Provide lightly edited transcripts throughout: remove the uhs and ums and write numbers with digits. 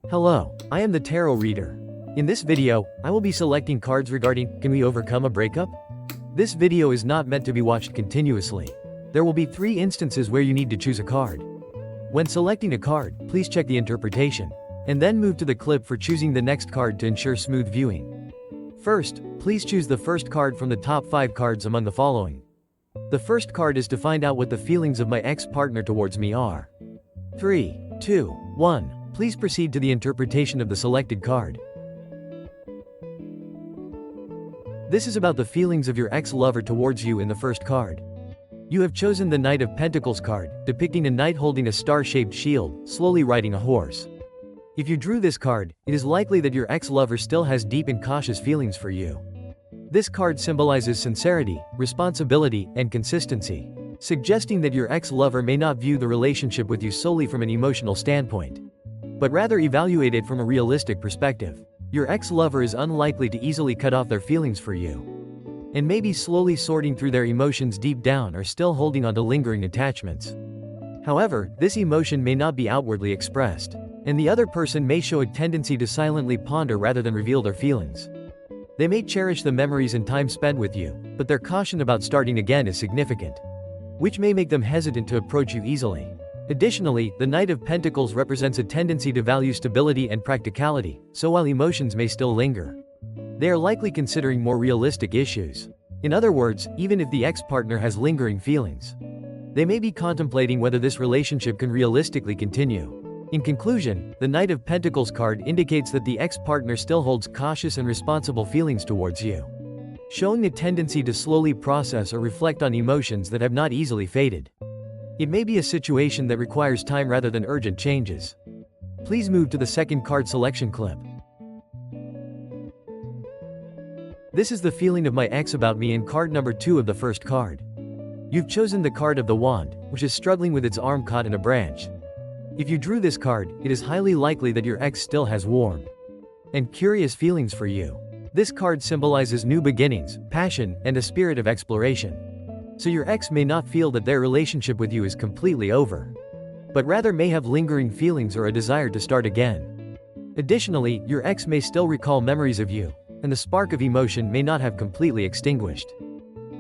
Hello, I am the tarot reader. In this video, I will be selecting cards regarding can we overcome a breakup? This video is not meant to be watched continuously. There will be 3 instances where you need to choose a card. When selecting a card, please check the interpretation, and then move to the clip for choosing the next card to ensure smooth viewing. First, please choose the first card from the top 5 cards among the following. The first card is to find out what the feelings of my ex-partner towards me are. 3, 2, 1. Please proceed to the interpretation of the selected card. This is about the feelings of your ex-lover towards you in the first card. You have chosen the Knight of Pentacles card, depicting a knight holding a star-shaped shield, slowly riding a horse. If you drew this card, it is likely that your ex-lover still has deep and cautious feelings for you. This card symbolizes sincerity, responsibility, and consistency, suggesting that your ex-lover may not view the relationship with you solely from an emotional standpoint, but rather evaluate it from a realistic perspective. Your ex-lover is unlikely to easily cut off their feelings for you, and may be slowly sorting through their emotions deep down or still holding on to lingering attachments. However, this emotion may not be outwardly expressed, and the other person may show a tendency to silently ponder rather than reveal their feelings. They may cherish the memories and time spent with you, but their caution about starting again is significant, which may make them hesitant to approach you easily. Additionally, the Knight of Pentacles represents a tendency to value stability and practicality, so while emotions may still linger, they are likely considering more realistic issues. In other words, even if the ex-partner has lingering feelings, they may be contemplating whether this relationship can realistically continue. In conclusion, the Knight of Pentacles card indicates that the ex-partner still holds cautious and responsible feelings towards you, showing a tendency to slowly process or reflect on emotions that have not easily faded. It may be a situation that requires time rather than urgent changes. Please move to the second card selection clip. This is the feeling of my ex about me in card number 2 of the first card. You've chosen the card of the Wand, which is struggling with its arm caught in a branch. If you drew this card, it is highly likely that your ex still has warm and curious feelings for you. This card symbolizes new beginnings, passion, and a spirit of exploration. So your ex may not feel that their relationship with you is completely over, but rather may have lingering feelings or a desire to start again. Additionally, your ex may still recall memories of you, and the spark of emotion may not have completely extinguished.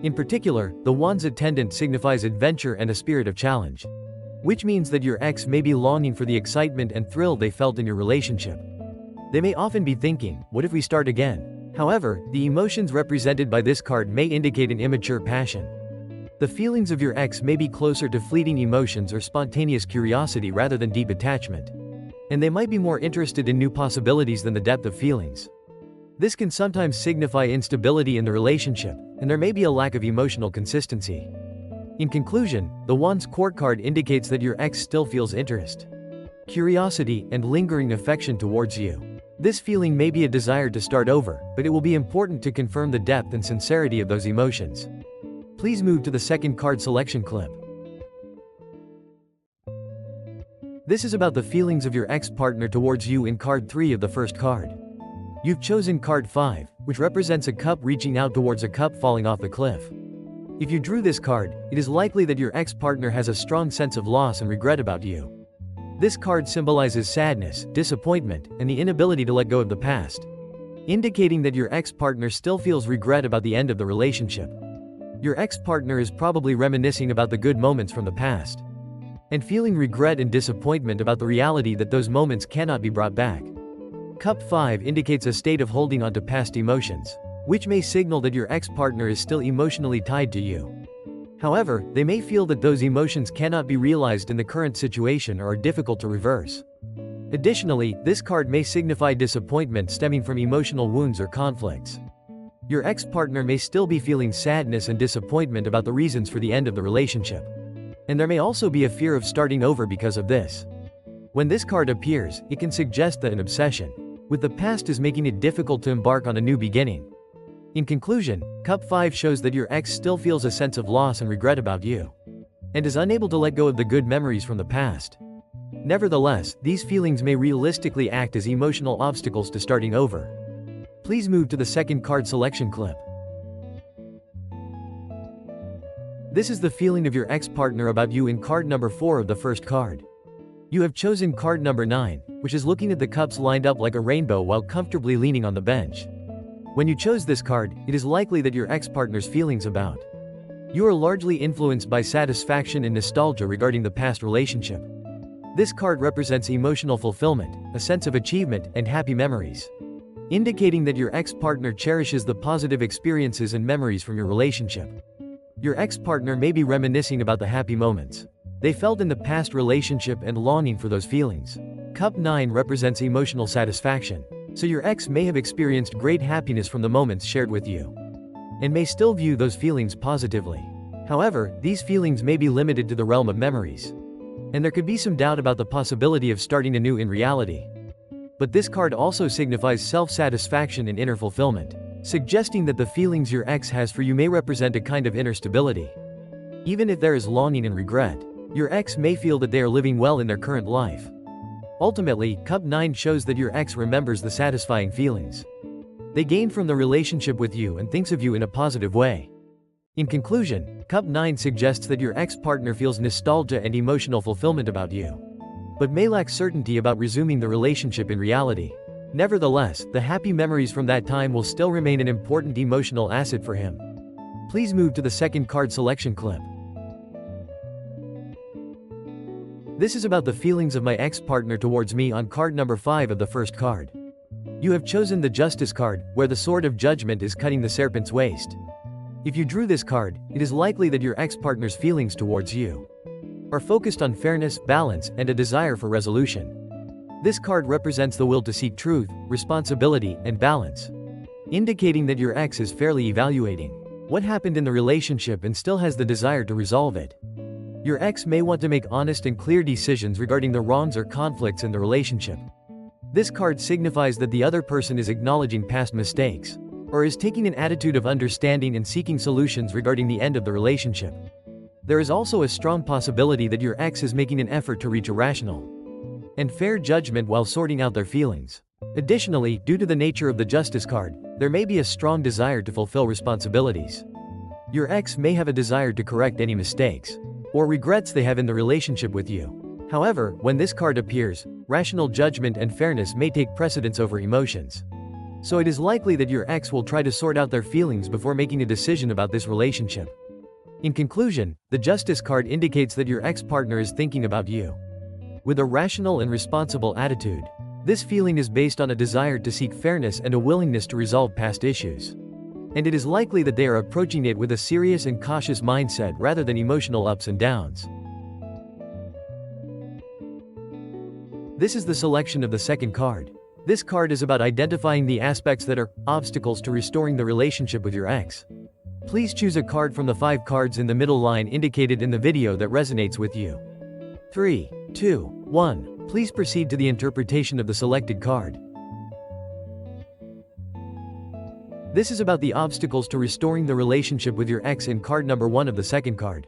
In particular, the Wand's attendant signifies adventure and a spirit of challenge, which means that your ex may be longing for the excitement and thrill they felt in your relationship. They may often be thinking, what if we start again? However, the emotions represented by this card may indicate an immature passion. The feelings of your ex may be closer to fleeting emotions or spontaneous curiosity rather than deep attachment, and they might be more interested in new possibilities than the depth of feelings. This can sometimes signify instability in the relationship, and there may be a lack of emotional consistency. In conclusion, the Wand's Court card indicates that your ex still feels interest, curiosity, and lingering affection towards you. This feeling may be a desire to start over, but it will be important to confirm the depth and sincerity of those emotions. Please move to the second card selection clip. This is about the feelings of your ex-partner towards you in card 3 of the first card. You've chosen card 5, which represents a cup reaching out towards a cup falling off the cliff. If you drew this card, it is likely that your ex-partner has a strong sense of loss and regret about you. This card symbolizes sadness, disappointment, and the inability to let go of the past, indicating that your ex-partner still feels regret about the end of the relationship. Your ex-partner is probably reminiscing about the good moments from the past, and feeling regret and disappointment about the reality that those moments cannot be brought back. Cup 5 indicates a state of holding on to past emotions, which may signal that your ex-partner is still emotionally tied to you. However, they may feel that those emotions cannot be realized in the current situation or are difficult to reverse. Additionally, this card may signify disappointment stemming from emotional wounds or conflicts. Your ex-partner may still be feeling sadness and disappointment about the reasons for the end of the relationship, and there may also be a fear of starting over because of this. When this card appears, it can suggest that an obsession with the past is making it difficult to embark on a new beginning. In conclusion, Cup 5 shows that your ex still feels a sense of loss and regret about you, and is unable to let go of the good memories from the past. Nevertheless, these feelings may realistically act as emotional obstacles to starting over. Please move to the second card selection clip. This is the feeling of your ex-partner about you in card number 4 of the first card. You have chosen card number 9, which is looking at the cups lined up like a rainbow while comfortably leaning on the bench. When you chose this card, it is likely that your ex-partner's feelings about you are largely influenced by satisfaction and nostalgia regarding the past relationship. This card represents emotional fulfillment, a sense of achievement, and happy memories, indicating that your ex-partner cherishes the positive experiences and memories from your relationship. Your ex-partner may be reminiscing about the happy moments they felt in the past relationship and longing for those feelings. Cup 9 represents emotional satisfaction, so your ex may have experienced great happiness from the moments shared with you, and may still view those feelings positively. However, these feelings may be limited to the realm of memories, and there could be some doubt about the possibility of starting anew in reality. But this card also signifies self-satisfaction and inner fulfillment, suggesting that the feelings your ex has for you may represent a kind of inner stability. Even if there is longing and regret, your ex may feel that they are living well in their current life. Ultimately, Cup 9 shows that your ex remembers the satisfying feelings they gained from the relationship with you and thinks of you in a positive way. In conclusion, Cup 9 suggests that your ex-partner feels nostalgia and emotional fulfillment about you, but may lack certainty about resuming the relationship in reality. Nevertheless, the happy memories from that time will still remain an important emotional asset for him. Please move to the second card selection clip. This is about the feelings of my ex-partner towards me on card number 5 of the first card. You have chosen the Justice card, where the sword of judgment is cutting the serpent's waist. If you drew this card, it is likely that your ex-partner's feelings towards you are focused on fairness, balance, and a desire for resolution. This card represents the will to seek truth, responsibility, and balance, indicating that your ex is fairly evaluating what happened in the relationship and still has the desire to resolve it. Your ex may want to make honest and clear decisions regarding the wrongs or conflicts in the relationship. This card signifies that the other person is acknowledging past mistakes, or is taking an attitude of understanding and seeking solutions regarding the end of the relationship. There is also a strong possibility that your ex is making an effort to reach a rational and fair judgment while sorting out their feelings. Additionally, due to the nature of the Justice card, there may be a strong desire to fulfill responsibilities. Your ex may have a desire to correct any mistakes or regrets they have in the relationship with you. However, when this card appears, rational judgment and fairness may take precedence over emotions. So it is likely that your ex will try to sort out their feelings before making a decision about this relationship. In conclusion, the Justice card indicates that your ex-partner is thinking about you with a rational and responsible attitude. This feeling is based on a desire to seek fairness and a willingness to resolve past issues. And it is likely that they are approaching it with a serious and cautious mindset rather than emotional ups and downs. This is the selection of the second card. This card is about identifying the aspects that are obstacles to restoring the relationship with your ex. Please choose a card from the 5 cards in the middle line indicated in the video that resonates with you. 3, 2, 1. Please proceed to the interpretation of the selected card. This is about the obstacles to restoring the relationship with your ex in card number 1 of the second card.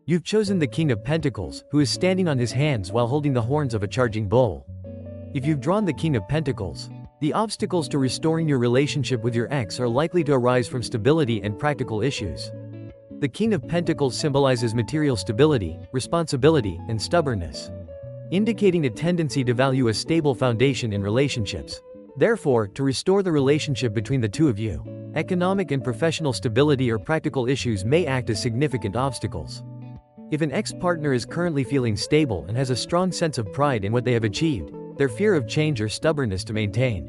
You've chosen the King of Pentacles, who is standing on his hands while holding the horns of a charging bull. If you've drawn the King of Pentacles, the obstacles to restoring your relationship with your ex are likely to arise from stability and practical issues. The King of Pentacles symbolizes material stability, responsibility, and stubbornness, indicating a tendency to value a stable foundation in relationships. Therefore, to restore the relationship between the two of you, economic and professional stability or practical issues may act as significant obstacles. If an ex-partner is currently feeling stable and has a strong sense of pride in what they have achieved, their fear of change or stubbornness to maintain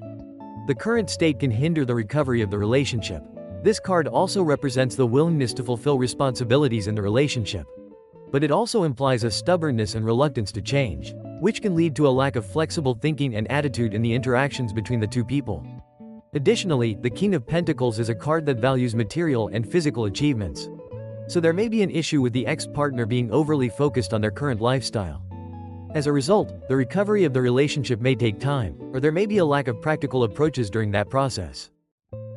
the current state can hinder the recovery of the relationship. This card also represents the willingness to fulfill responsibilities in the relationship, but it also implies a stubbornness and reluctance to change, which can lead to a lack of flexible thinking and attitude in the interactions between the two people. Additionally, the King of Pentacles is a card that values material and physical achievements, so there may be an issue with the ex-partner being overly focused on their current lifestyle. As a result, the recovery of the relationship may take time, or there may be a lack of practical approaches during that process.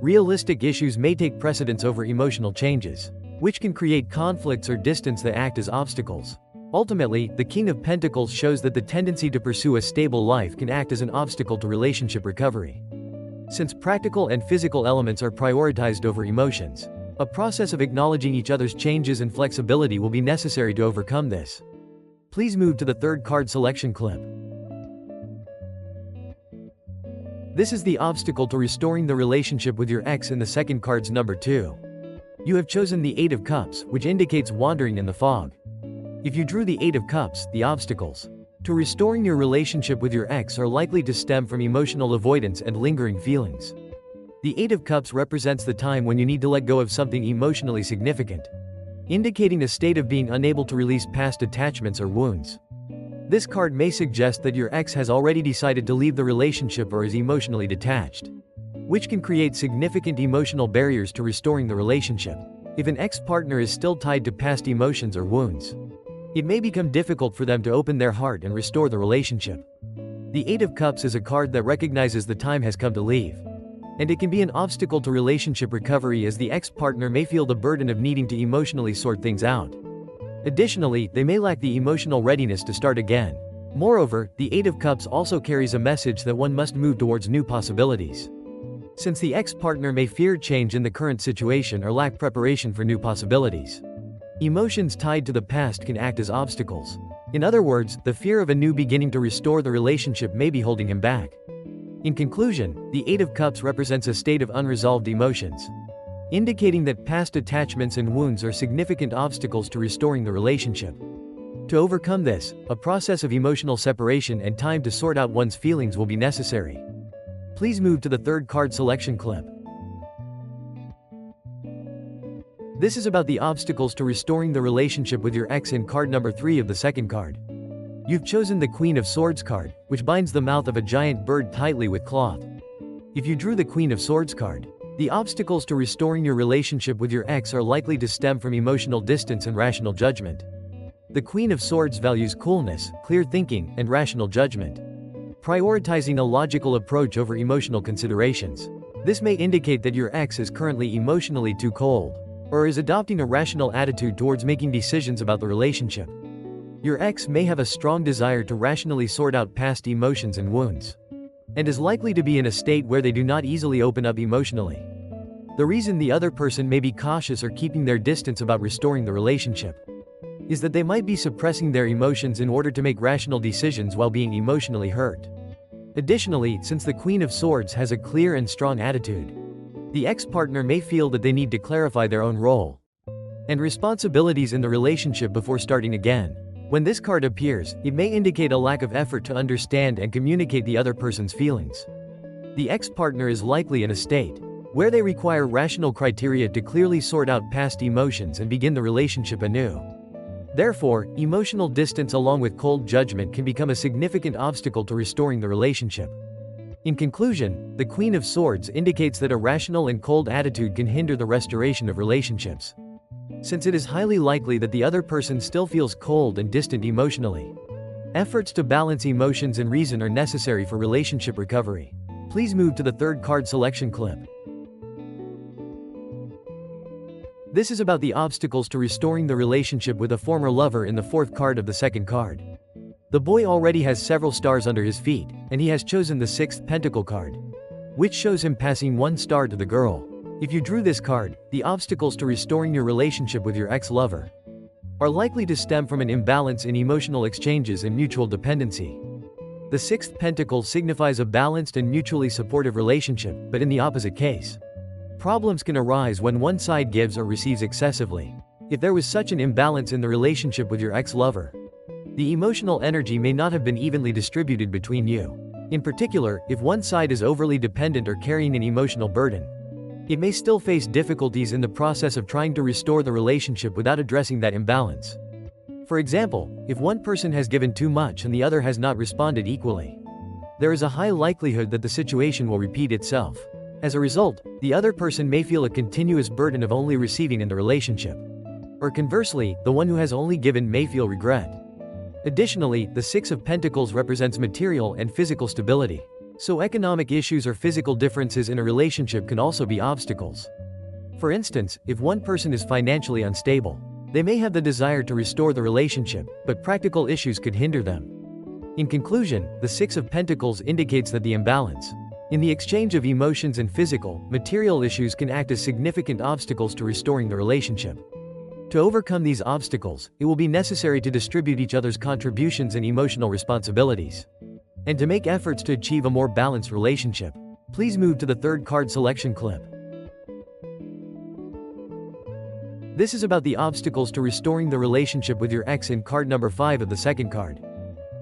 Realistic issues may take precedence over emotional changes, which can create conflicts or distance that act as obstacles. Ultimately, the King of Pentacles shows that the tendency to pursue a stable life can act as an obstacle to relationship recovery. Since practical and physical elements are prioritized over emotions, a process of acknowledging each other's changes and flexibility will be necessary to overcome this. Please move to the third card selection clip. This is the obstacle to restoring the relationship with your ex in the second card's number 2. You have chosen the Eight of Cups, which indicates wandering in the fog. If you drew the Eight of Cups, the obstacles to restoring your relationship with your ex are likely to stem from emotional avoidance and lingering feelings. The Eight of Cups represents the time when you need to let go of something emotionally significant, indicating a state of being unable to release past attachments or wounds. This card may suggest that your ex has already decided to leave the relationship or is emotionally detached, which can create significant emotional barriers to restoring the relationship. If an ex-partner is still tied to past emotions or wounds, it may become difficult for them to open their heart and restore the relationship. The Eight of Cups is a card that recognizes the time has come to leave, and it can be an obstacle to relationship recovery as the ex-partner may feel the burden of needing to emotionally sort things out. Additionally, they may lack the emotional readiness to start again. Moreover, the Eight of Cups also carries a message that one must move towards new possibilities, since the ex-partner may fear change in the current situation or lack preparation for new possibilities. Emotions tied to the past can act as obstacles. In other words, the fear of a new beginning to restore the relationship may be holding him back. In conclusion, the Eight of Cups represents a state of unresolved emotions, indicating that past attachments and wounds are significant obstacles to restoring the relationship. To overcome this, a process of emotional separation and time to sort out one's feelings will be necessary. Please move to the third card selection clip. This is about the obstacles to restoring the relationship with your ex in card number 3 of the second card. You've chosen the Queen of Swords card, which binds the mouth of a giant bird tightly with cloth. If you drew the Queen of Swords card, the obstacles to restoring your relationship with your ex are likely to stem from emotional distance and rational judgment. The Queen of Swords values coolness, clear thinking, and rational judgment, prioritizing a logical approach over emotional considerations. This may indicate that your ex is currently emotionally too cold, or is adopting a rational attitude towards making decisions about the relationship. Your ex may have a strong desire to rationally sort out past emotions and wounds, and is likely to be in a state where they do not easily open up emotionally. The reason the other person may be cautious or keeping their distance about restoring the relationship is that they might be suppressing their emotions in order to make rational decisions while being emotionally hurt. Additionally, since the Queen of Swords has a clear and strong attitude, the ex-partner may feel that they need to clarify their own role and responsibilities in the relationship before starting again. When this card appears, it may indicate a lack of effort to understand and communicate the other person's feelings. The ex-partner is likely in a state where they require rational criteria to clearly sort out past emotions and begin the relationship anew. Therefore, emotional distance along with cold judgment can become a significant obstacle to restoring the relationship. In conclusion, the Queen of Swords indicates that a rational and cold attitude can hinder the restoration of relationships, since it is highly likely that the other person still feels cold and distant emotionally. Efforts to balance emotions and reason are necessary for relationship recovery. Please move to the third card selection clip. This is about the obstacles to restoring the relationship with a former lover in the fourth card of the second card. The boy already has several stars under his feet, and he has chosen the sixth pentacle card, which shows him passing 1 star to the girl. If you drew this card, the obstacles to restoring your relationship with your ex-lover are likely to stem from an imbalance in emotional exchanges and mutual dependency. The sixth pentacle signifies a balanced and mutually supportive relationship, but in the opposite case, problems can arise when one side gives or receives excessively. If there was such an imbalance in the relationship with your ex-lover, the emotional energy may not have been evenly distributed between you. In particular, if one side is overly dependent or carrying an emotional burden, it may still face difficulties in the process of trying to restore the relationship without addressing that imbalance. For example, if one person has given too much and the other has not responded equally, there is a high likelihood that the situation will repeat itself. As a result, the other person may feel a continuous burden of only receiving in the relationship. Or conversely, the one who has only given may feel regret. Additionally, the Six of Pentacles represents material and physical stability, so economic issues or physical differences in a relationship can also be obstacles. For instance, if one person is financially unstable, they may have the desire to restore the relationship, but practical issues could hinder them. In conclusion, the Six of Pentacles indicates that the imbalance in the exchange of emotions and physical, material issues can act as significant obstacles to restoring the relationship. To overcome these obstacles, it will be necessary to distribute each other's contributions and emotional responsibilities. And to make efforts to achieve a more balanced relationship, please move to the third card selection clip. This is about the obstacles to restoring the relationship with your ex in card number 5 of the second card.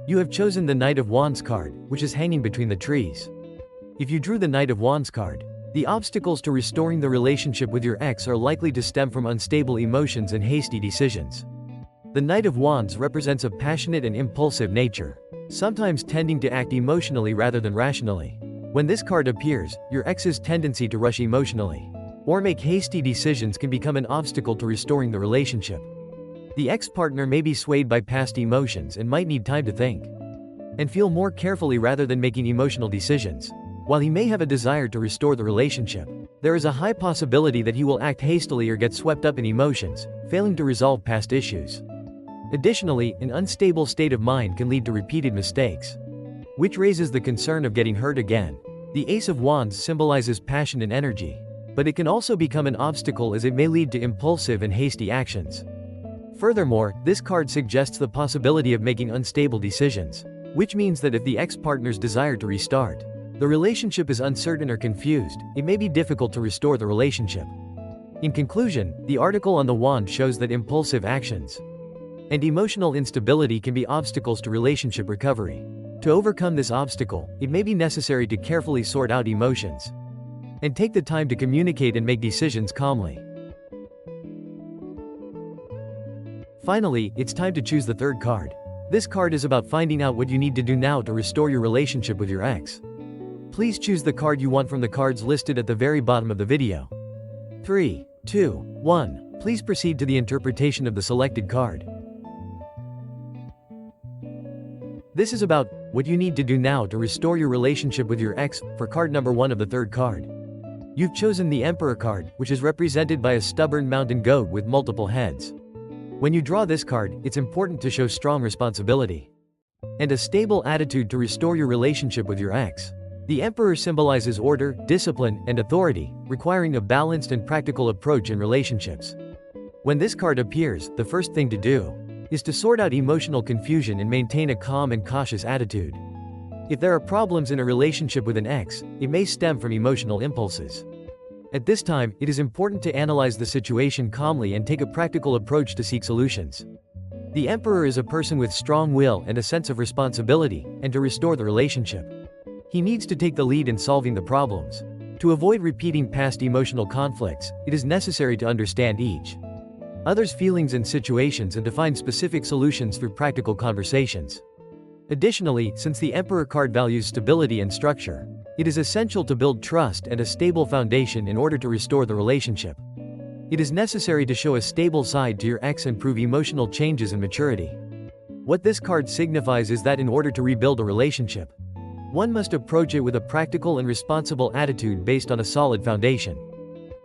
You have chosen the Knight of Wands card, which is hanging between the trees. If you drew the Knight of Wands card, the obstacles to restoring the relationship with your ex are likely to stem from unstable emotions and hasty decisions. The Knight of Wands represents a passionate and impulsive nature, sometimes tending to act emotionally rather than rationally. When this card appears, your ex's tendency to rush emotionally or make hasty decisions can become an obstacle to restoring the relationship. The ex-partner may be swayed by past emotions and might need time to think and feel more carefully rather than making emotional decisions. While he may have a desire to restore the relationship, there is a high possibility that he will act hastily or get swept up in emotions, failing to resolve past issues. Additionally, an unstable state of mind can lead to repeated mistakes, which raises the concern of getting hurt again. The Ace of Wands symbolizes passion and energy, but it can also become an obstacle as it may lead to impulsive and hasty actions. Furthermore, this card suggests the possibility of making unstable decisions, which means that if the ex-partner's desire to restart the relationship is uncertain or confused, it may be difficult to restore the relationship. In conclusion, the article on the wand shows that impulsive actions and emotional instability can be obstacles to relationship recovery. To overcome this obstacle, it may be necessary to carefully sort out emotions and take the time to communicate and make decisions calmly. Finally, it's time to choose the third card. This card is about finding out what you need to do now to restore your relationship with your ex. Please choose the card you want from the cards listed at the very bottom of the video. 3, 2, 1. Please proceed to the interpretation of the selected card. This is about what you need to do now to restore your relationship with your ex for card number 1 of the third card. You've chosen the Emperor card, which is represented by a stubborn mountain goat with multiple heads. When you draw this card, it's important to show strong responsibility and a stable attitude to restore your relationship with your ex. The Emperor symbolizes order, discipline, and authority, requiring a balanced and practical approach in relationships. When this card appears, the first thing to do is to sort out emotional confusion and maintain a calm and cautious attitude. If there are problems in a relationship with an ex, it may stem from emotional impulses. At this time, it is important to analyze the situation calmly and take a practical approach to seek solutions. The Emperor is a person with strong will and a sense of responsibility, and to restore the relationship, he needs to take the lead in solving the problems. To avoid repeating past emotional conflicts, it is necessary to understand each other's feelings and situations and to find specific solutions through practical conversations. Additionally, since the Emperor card values stability and structure, it is essential to build trust and a stable foundation in order to restore the relationship. It is necessary to show a stable side to your ex and prove emotional changes and maturity. What this card signifies is that in order to rebuild a relationship, one must approach it with a practical and responsible attitude based on a solid foundation.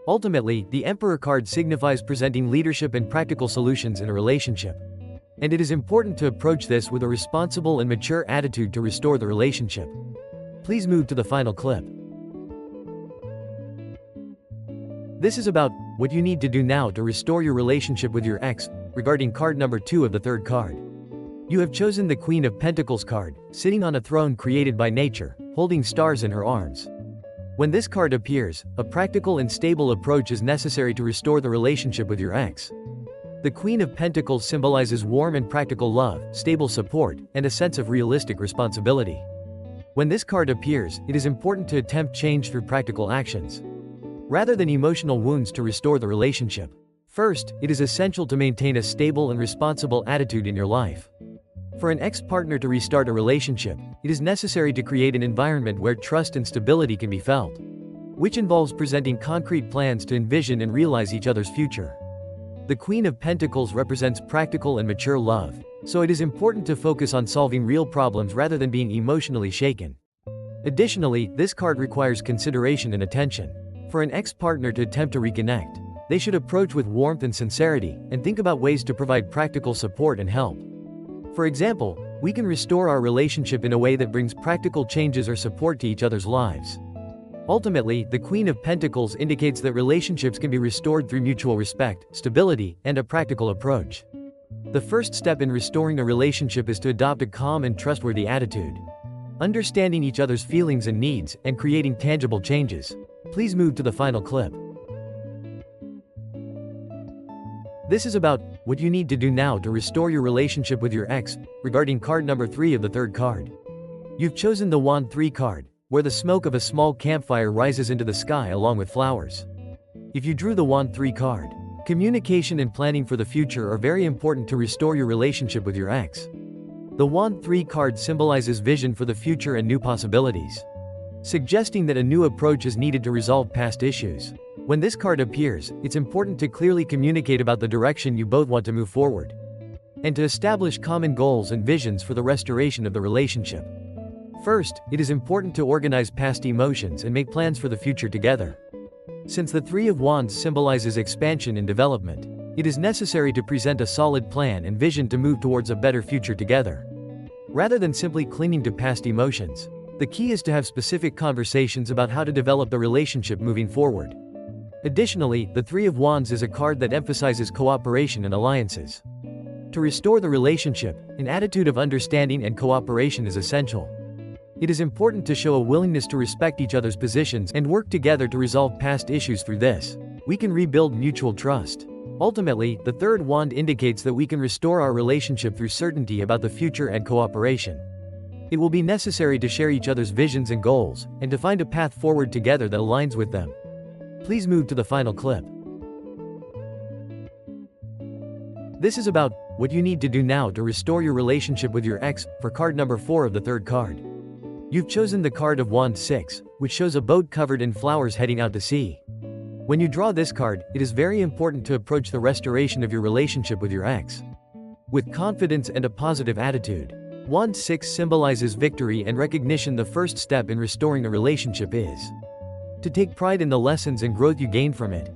Ultimately, the Emperor card signifies presenting leadership and practical solutions in a relationship. And it is important to approach this with a responsible and mature attitude to restore the relationship. Please move to the final clip. This is about what you need to do now to restore your relationship with your ex, regarding card number 2 of the third card. You have chosen the Queen of Pentacles card, sitting on a throne created by nature, holding stars in her arms. When this card appears, a practical and stable approach is necessary to restore the relationship with your ex. The Queen of Pentacles symbolizes warm and practical love, stable support, and a sense of realistic responsibility. When this card appears, it is important to attempt change through practical actions, rather than emotional wounds to restore the relationship. First, it is essential to maintain a stable and responsible attitude in your life. For an ex-partner to restart a relationship, it is necessary to create an environment where trust and stability can be felt, which involves presenting concrete plans to envision and realize each other's future. The Queen of Pentacles represents practical and mature love, so it is important to focus on solving real problems rather than being emotionally shaken. Additionally, this card requires consideration and attention. For an ex-partner to attempt to reconnect, they should approach with warmth and sincerity, and think about ways to provide practical support and help. For example, we can restore our relationship in a way that brings practical changes or support to each other's lives. Ultimately, the Queen of Pentacles indicates that relationships can be restored through mutual respect, stability, and a practical approach. The first step in restoring a relationship is to adopt a calm and trustworthy attitude. Understanding each other's feelings and needs, and creating tangible changes. Please move to the final clip. This is about what you need to do now to restore your relationship with your ex, regarding card number 3 of the third card. You've chosen the Wand 3 card, where the smoke of a small campfire rises into the sky along with flowers. If you drew the Wand 3 card, communication and planning for the future are very important to restore your relationship with your ex. The Wand 3 card symbolizes vision for the future and new possibilities, suggesting that a new approach is needed to resolve past issues. When this card appears, it's important to clearly communicate about the direction you both want to move forward, and to establish common goals and visions for the restoration of the relationship. First, it is important to organize past emotions and make plans for the future together. Since the Three of Wands symbolizes expansion and development, it is necessary to present a solid plan and vision to move towards a better future together, rather than simply clinging to past emotions. The key is to have specific conversations about how to develop the relationship moving forward. Additionally, the Three of Wands is a card that emphasizes cooperation and alliances. To restore the relationship, an attitude of understanding and cooperation is essential. It is important to show a willingness to respect each other's positions and work together to resolve past issues. Through this, we can rebuild mutual trust. Ultimately, the third wand indicates that we can restore our relationship through certainty about the future and cooperation. It will be necessary to share each other's visions and goals, and to find a path forward together that aligns with them. Please move to the final clip. This is about what you need to do now to restore your relationship with your ex, for card number 4 of the third card. You've chosen the card of Wand 6, which shows a boat covered in flowers heading out to sea. When you draw this card, it is very important to approach the restoration of your relationship with your ex with confidence and a positive attitude. Wand 6 symbolizes victory and recognition. The first step in restoring the relationship is to take pride in the lessons and growth you gain from it.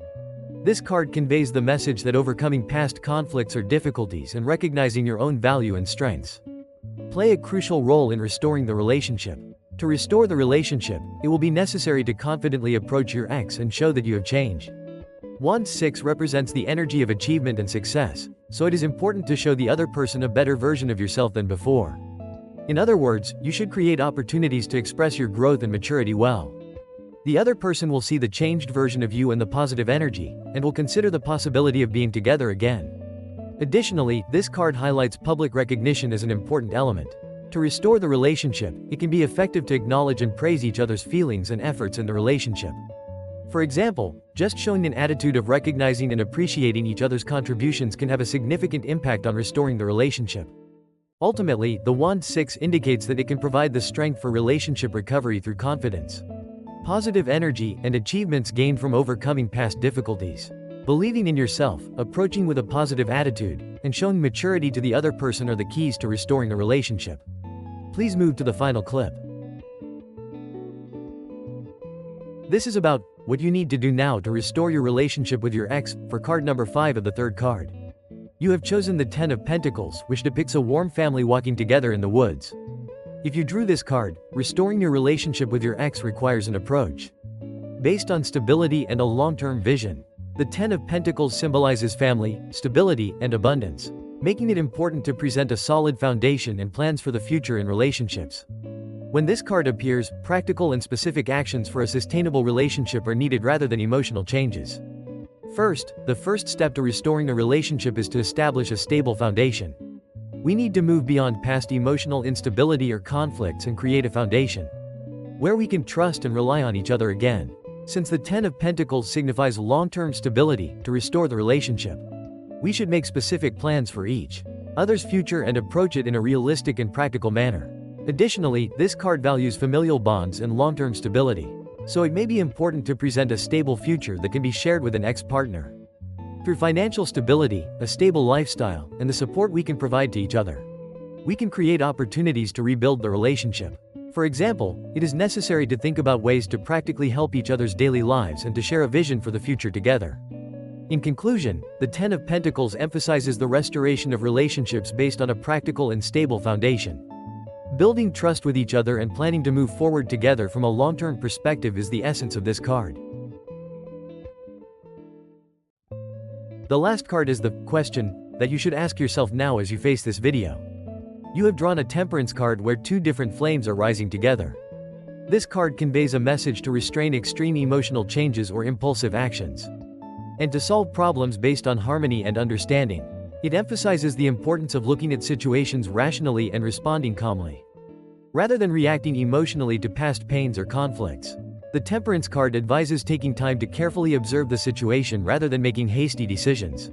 This card conveys the message that overcoming past conflicts or difficulties and recognizing your own value and strengths play a crucial role in restoring the relationship. To restore the relationship, it will be necessary to confidently approach your ex and show that you have changed. Wand 6 represents the energy of achievement and success, so it is important to show the other person a better version of yourself than before. In other words, you should create opportunities to express your growth and maturity well. The other person will see the changed version of you and the positive energy, and will consider the possibility of being together again. Additionally, this card highlights public recognition as an important element. To restore the relationship, it can be effective to acknowledge and praise each other's feelings and efforts in the relationship. For example, just showing an attitude of recognizing and appreciating each other's contributions can have a significant impact on restoring the relationship. Ultimately, the Wand 6 indicates that it can provide the strength for relationship recovery through confidence, positive energy, and achievements gained from overcoming past difficulties. Believing in yourself, approaching with a positive attitude, and showing maturity to the other person are the keys to restoring a relationship. Please move to the final clip. This is about what you need to do now to restore your relationship with your ex, for card number 5 of the third card. You have chosen the Ten of Pentacles, which depicts a warm family walking together in the woods. If you drew this card, restoring your relationship with your ex requires an approach based on stability and a long-term vision. The Ten of Pentacles symbolizes family, stability, and abundance, making it important to present a solid foundation and plans for the future in relationships. When this card appears, practical and specific actions for a sustainable relationship are needed rather than emotional changes. First, the first step to restoring a relationship is to establish a stable foundation. We need to move beyond past emotional instability or conflicts and create a foundation where we can trust and rely on each other again. Since the Ten of Pentacles signifies long-term stability, to restore the relationship, we should make specific plans for each other's future and approach it in a realistic and practical manner. Additionally, this card values familial bonds and long-term stability, so it may be important to present a stable future that can be shared with an ex-partner. Through financial stability, a stable lifestyle, and the support we can provide to each other, we can create opportunities to rebuild the relationship. For example, it is necessary to think about ways to practically help each other's daily lives and to share a vision for the future together. In conclusion, the Ten of Pentacles emphasizes the restoration of relationships based on a practical and stable foundation. Building trust with each other and planning to move forward together from a long-term perspective is the essence of this card. The last card is the question that you should ask yourself now as you face this video. You have drawn a Temperance card where two different flames are rising together. This card conveys a message to restrain extreme emotional changes or impulsive actions, and to solve problems based on harmony and understanding. It emphasizes the importance of looking at situations rationally and responding calmly, rather than reacting emotionally to past pains or conflicts. The Temperance card advises taking time to carefully observe the situation rather than making hasty decisions.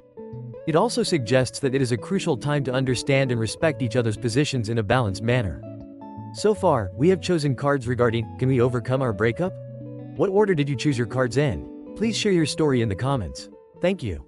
It also suggests that it is a crucial time to understand and respect each other's positions in a balanced manner. So far, we have chosen cards regarding, can we overcome our breakup? What order did you choose your cards in? Please share your story in the comments. Thank you.